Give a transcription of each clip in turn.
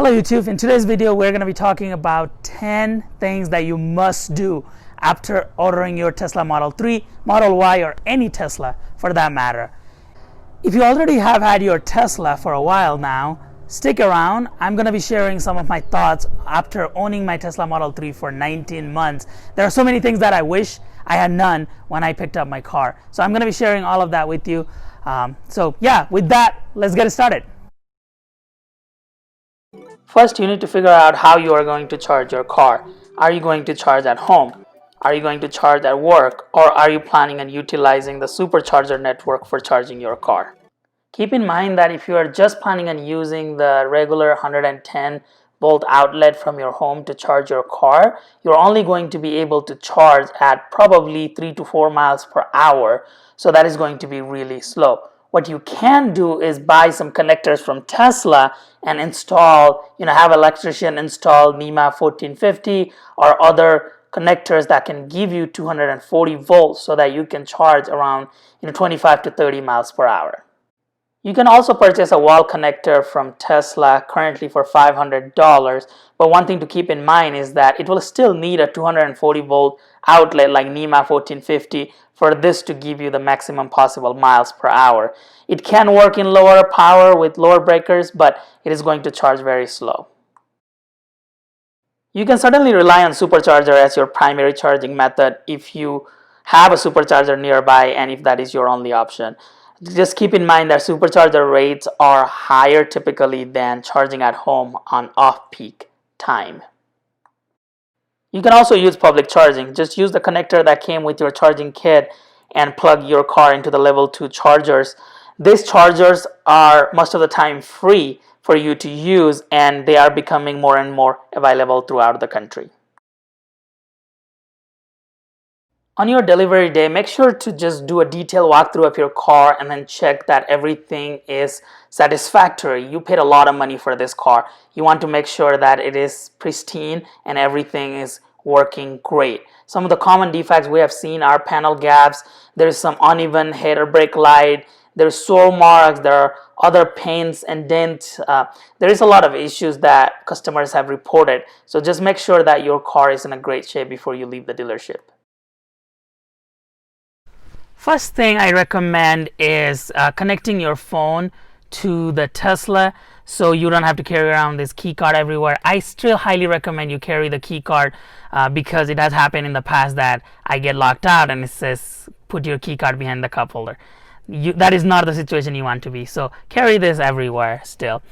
Hello YouTube, in today's video we're going to be talking about 10 things that you must do after ordering your Tesla Model 3, Model Y, or any Tesla for that matter. If you already have had your Tesla for a while now, stick around. I'm going to be sharing some of my thoughts after owning my Tesla Model 3 for 19 months. There are so many things that I wish I had none when I picked up my car. So I'm going to be sharing all of that with you. With that, let's get started. First, you need to figure out how you are going to charge your car. Are you going to charge at home? Are you going to charge at work? Or are you planning on utilizing the supercharger network for charging your car? Keep in mind that if you are just planning on using the regular 110 volt outlet from your home to charge your car, you're only going to be able to charge at probably 3 to 4 miles per hour. So that is going to be really slow. What you can do is buy some connectors from Tesla and install, have an electrician install NEMA 1450 or other connectors that can give you 240 volts so that you can charge around 25 to 30 miles per hour. You can also purchase a wall connector from Tesla currently for $500, but one thing to keep in mind is that it will still need a 240 volt outlet like NEMA 1450 for this to give you the maximum possible miles per hour. It can work in lower power with lower breakers, but it is going to charge very slow. You can certainly rely on supercharger as your primary charging method if you have a supercharger nearby and if that is your only option. Just keep in mind that supercharger rates are higher typically than charging at home on off-peak time. You can also use public charging. Just use the connector that came with your charging kit and plug your car into the level 2 chargers. These chargers are most of the time free for you to use, and they are becoming more and more available throughout the country. On your delivery day, make sure to just do a detailed walkthrough of your car and then check that everything is satisfactory. You paid a lot of money for this car. You want to make sure that it is pristine and everything is working great. Some of the common defects we have seen are panel gaps, there is some uneven head or brake light, there's sore marks, there are other paints and dents. There is a lot of issues that customers have reported. So just make sure that your car is in a great shape before you leave the dealership. First thing I recommend is connecting your phone to the Tesla so you don't have to carry around this key card everywhere. I still highly recommend you carry the key card because it has happened in the past that I get locked out and it says put your key card behind the cup holder. That is not the situation you want to be, so carry this everywhere still.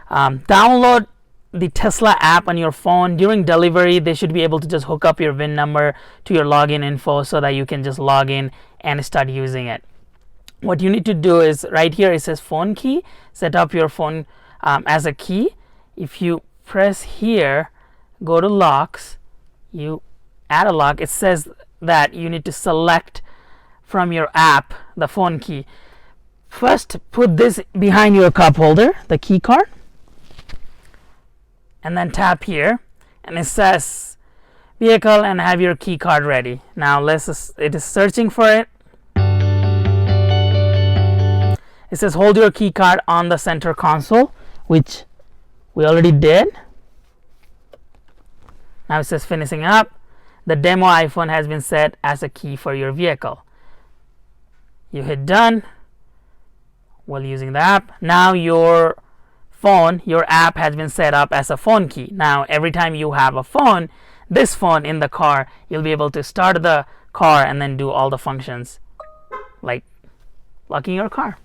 Download the Tesla app on your phone. During delivery, they should be able to just hook up your VIN number to your login info so that you can just log in and start using it. What you need to do is right here it says phone key. Set up your phone as a key. If you press here, go to locks, you add a lock. It says that you need to select from your app the phone key. First, put this behind your cup holder, the key card, and then tap here and it says vehicle and have your key card ready. Now it is searching for it. It says hold your key card on the center console, which we already did. Now it says finishing up. The demo iPhone has been set as a key for your vehicle. You hit done while using the app. Now your app has been set up as a phone key. Now every time you have this phone in the car, you'll be able to start the car and then do all the functions like locking your car.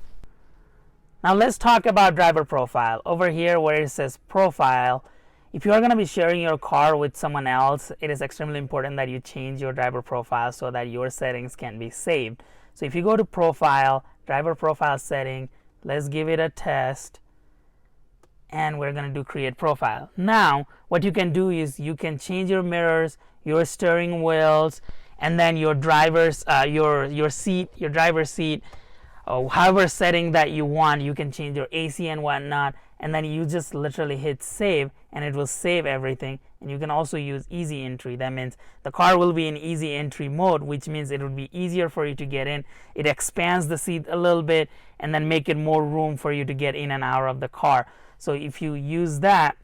Now let's talk about driver profile. Over here where it says profile, if you are going to be sharing your car with someone else, it is extremely important that you change your driver profile so that your settings can be saved. So if you go to profile, driver profile setting, let's give it a test. And we're going to do create profile. Now what you can do is you can change your mirrors, your steering wheels, and then your driver's driver's seat, however setting that you want. You can change your AC and whatnot, and then you just literally hit save and it will save everything. And you can also use easy entry. That means the car will be in easy entry mode, which means it would be easier for you to get in. It expands the seat a little bit and then make it more room for you to get in and out of the car. So if you use that,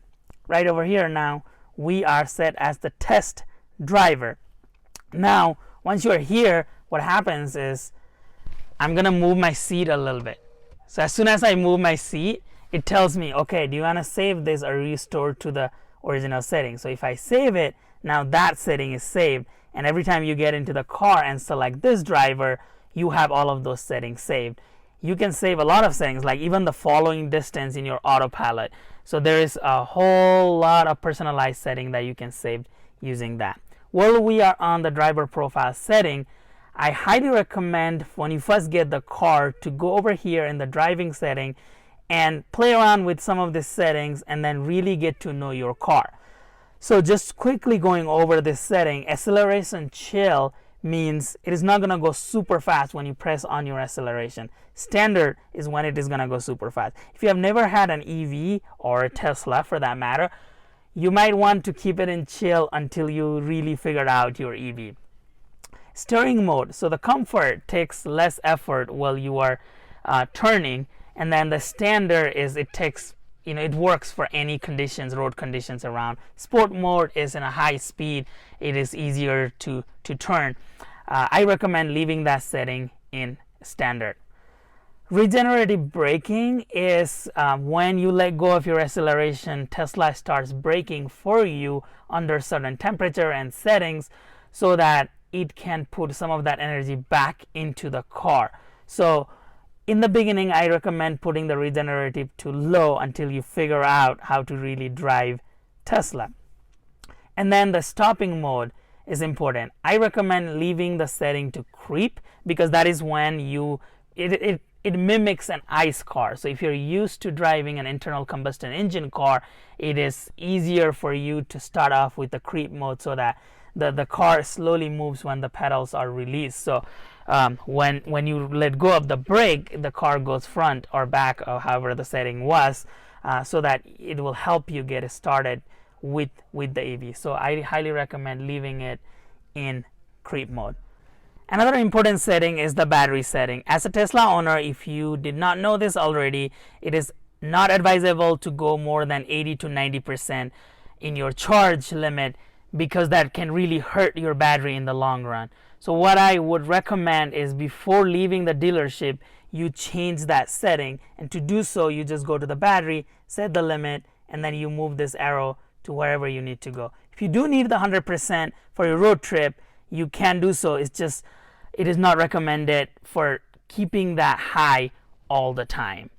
right over here now we are set as the test driver. Now once you're here, what happens is I'm gonna move my seat a little bit. So as soon as I move my seat, it tells me, okay, do you want to save this or restore to the original setting? So if I save it, now that setting is saved, and every time you get into the car and select this driver, you have all of those settings saved. You can save a lot of settings, like even the following distance in your autopilot. So there is a whole lot of personalized setting that you can save using that. While we are on the driver profile setting, I highly recommend when you first get the car to go over here in the driving setting and play around with some of the settings and then really get to know your car. So just quickly going over this setting, acceleration chill means it is not going to go super fast when you press on your acceleration. Standard is when it is going to go super fast. If you have never had an EV or a Tesla for that matter, you might want to keep it in chill until you really figure out your EV. Steering mode, so the comfort takes less effort while you are turning, and then the standard is it takes, it works for any conditions, road conditions around. Sport mode is in a high speed, it is easier to turn. I recommend leaving that setting in standard. Regenerative braking is when you let go of your acceleration, Tesla starts braking for you under certain temperature and settings so that it can put some of that energy back into the car. So in the beginning, I recommend putting the regenerative to low until you figure out how to really drive Tesla. And then the stopping mode is important. I recommend leaving the setting to creep, because that is when it mimics an ICE car. So if you're used to driving an internal combustion engine car, it is easier for you to start off with the creep mode so that the car slowly moves when the pedals are released. So when you let go of the brake, the car goes front or back, or however the setting was, so that it will help you get started with the EV. So I highly recommend leaving it in creep mode. Another important setting is the battery setting. As a Tesla owner, if you did not know this already, it is not advisable to go more than 80 to 90% in your charge limit, because that can really hurt your battery in the long run. So what I would recommend is before leaving the dealership, you change that setting, and to do so you just go to the battery, set the limit, and then you move this arrow to wherever you need to go. If you do need the 100% for your road trip, you can do so. It is not recommended for keeping that high all the time.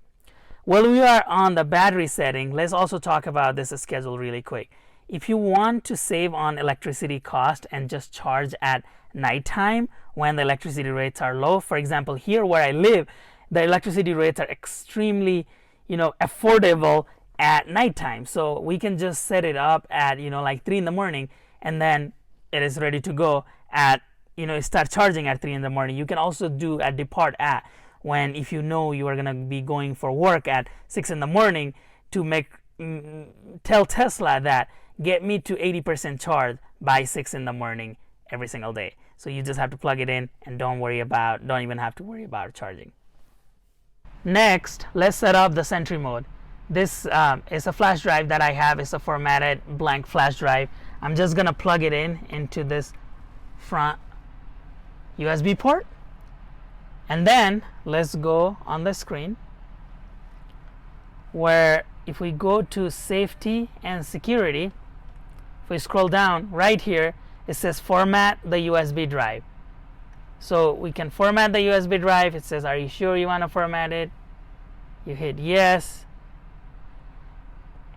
While we are on the battery setting, let's also talk about this schedule really quick. If you want to save on electricity cost and just charge at nighttime when the electricity rates are low, for example, here where I live, the electricity rates are extremely, affordable at nighttime. So we can just set it up at, like 3 in the morning, and then it is ready to go at, start charging at 3 in the morning. You can also do a depart at, when if you know you are going to be going for work at 6 in the morning, to tell Tesla that get me to 80% charge by 6 in the morning every single day. So you just have to plug it in and don't even have to worry about charging. Next, let's set up the Sentry mode. This is a flash drive that I have. It's a formatted blank flash drive. I'm just gonna plug it into this front USB port, and then let's go on the screen where if we go to safety and security, if we scroll down right here, it says format the USB drive. So we can format the USB drive. It says, are you sure you want to format it? You hit yes,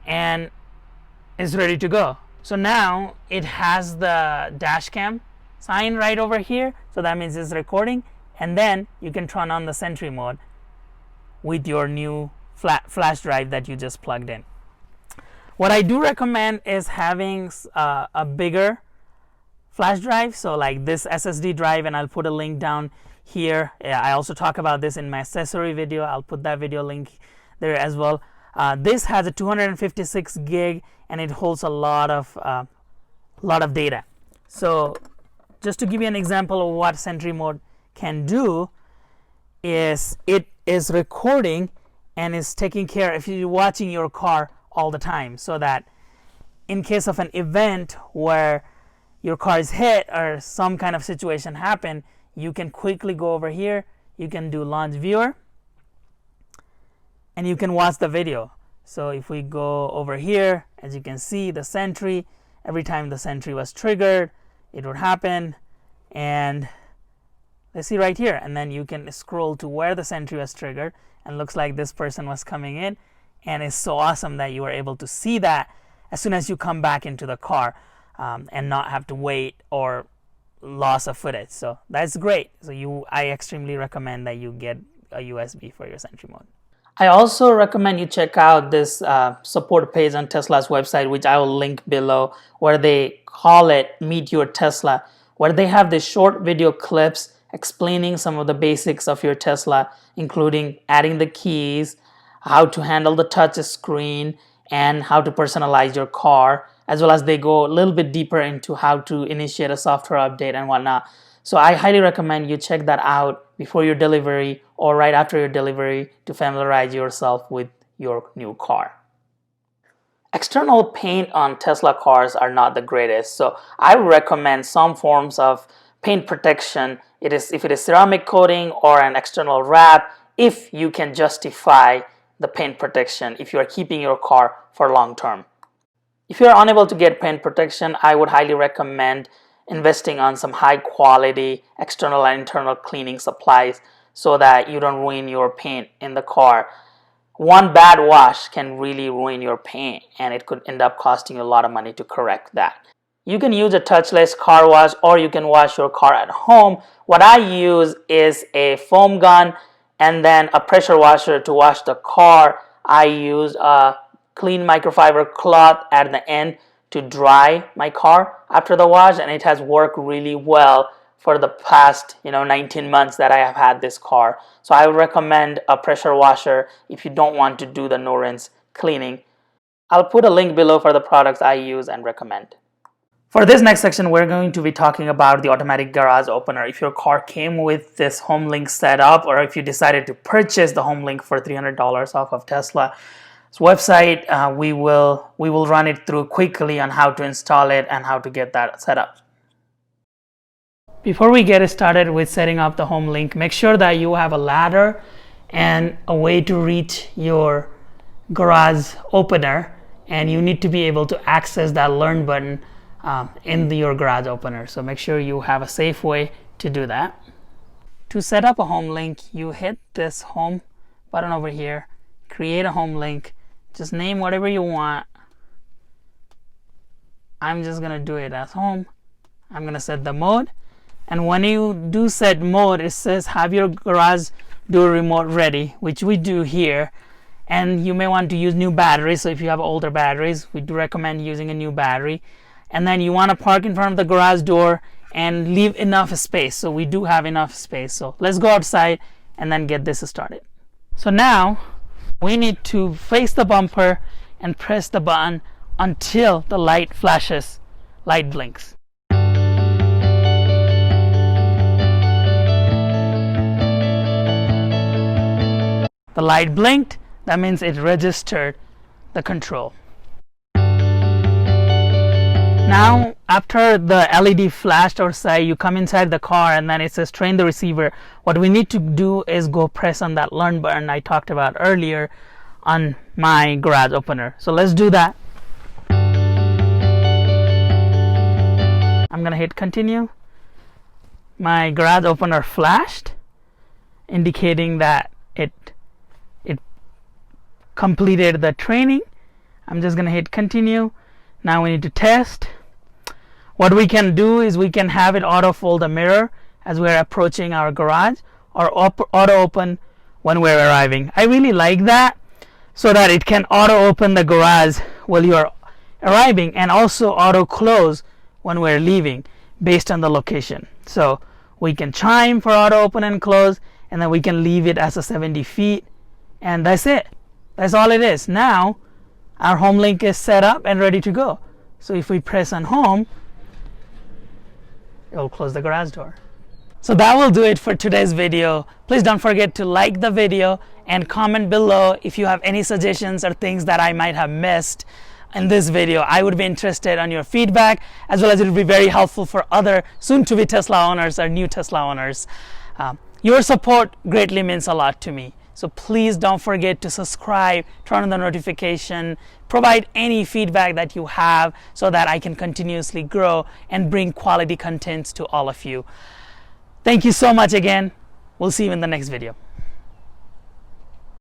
and it's ready to go. So now it has the dash cam sign right over here, so that means it's recording, and then you can turn on the Sentry mode with your new flash drive that you just plugged in. What I do recommend is having a bigger flash drive, so like this SSD drive, and I'll put a link down here. I also talk about this in my accessory video. I'll put that video link there as well. This has a 256 gig and it holds a lot of data. So just to give you an example of what Sentry mode can do, is it is recording and is taking care if you're watching your car all the time, so that in case of an event where your car is hit or some kind of situation happen, you can quickly go over here, you can do launch viewer, and you can watch the video. So if we go over here, as you can see, the sentry, every time the sentry was triggered, it would happen. And let's see right here, and then you can scroll to where the sentry was triggered, and looks like this person was coming in. And it's so awesome that you are able to see that as soon as you come back into the car, and not have to wait or loss of footage. So that's great. So I extremely recommend that you get a USB for your sentry mode. I also recommend you check out this support page on Tesla's website, which I will link below, where they call it Meet Your Tesla, where they have these short video clips explaining some of the basics of your Tesla, including adding the keys, how to handle the touch screen, and how to personalize your car, as well as they go a little bit deeper into how to initiate a software update and whatnot. So I highly recommend you check that out before your delivery or right after your delivery to familiarize yourself with your new car. External paint on Tesla cars are not the greatest, so I recommend some forms of paint protection. If it is ceramic coating or an external wrap, if you can justify the paint protection, if you are keeping your car for long term. If you are unable to get paint protection, I would highly recommend investing on some high quality external and internal cleaning supplies so that you don't ruin your paint in the car. One bad wash can really ruin your paint, and it could end up costing you a lot of money to correct that. You can use a touchless car wash, or you can wash your car at home. What I use is a foam gun and then a pressure washer to wash the car. I use a clean microfiber cloth at the end to dry my car after the wash, and it has worked really well for the past 19 months that I have had this car. So I would recommend a pressure washer if you don't want to do the no rinse cleaning. I'll put a link below for the products I use and recommend. For this next section, we're going to be talking about the automatic garage opener. If your car came with this HomeLink setup, or if you decided to purchase the HomeLink for $300 off of Tesla's website, we will run it through quickly on how to install it and how to get that set up. Before we get started with setting up the HomeLink, make sure that you have a ladder and a way to reach your garage opener, and you need to be able to access that learn button in your garage opener. So make sure you have a safe way to do that. To set up a HomeLink, you hit this home button over here, create a HomeLink, just name whatever you want. I'm just gonna do it as home. I'm gonna set the mode, and when you do set mode, it says have your garage door remote ready, which we do here. And you may want to use new batteries, so if you have older batteries, we do recommend using a new battery. And then you want to park in front of the garage door and leave enough space. So we do have enough space. So let's go outside and then get this started. So now we need to face the bumper and press the button until the light flashes, light blinks. The light blinked, that means it registered the control. Now, after the LED flashed or say you come inside the car and then it says train the receiver, what we need to do is go press on that learn button I talked about earlier on my garage opener. So let's do that. I'm gonna hit continue. My garage opener flashed, indicating that it completed the training. I'm just gonna hit continue. Now we need to test. What we can do is we can have it auto fold the mirror as we're approaching our garage, or auto open when we're arriving. I really like that, so that it can auto open the garage while you're arriving, and also auto close when we're leaving based on the location. So we can chime for auto open and close, and then we can leave it as a 70 feet, and that's it. That's all it is. Now our HomeLink is set up and ready to go. So if we press on home, it will close the garage door. So that will do it for today's video. Please don't forget to like the video and comment below if you have any suggestions or things that I might have missed. in this video. I would be interested on your feedback, as well as it would be very helpful for other soon-to-be Tesla owners or new Tesla owners. Your support greatly means a lot to me. So please don't forget to subscribe, turn on the notification, provide any feedback that you have so that I can continuously grow and bring quality contents to all of you. Thank you so much again. We'll see you in the next video.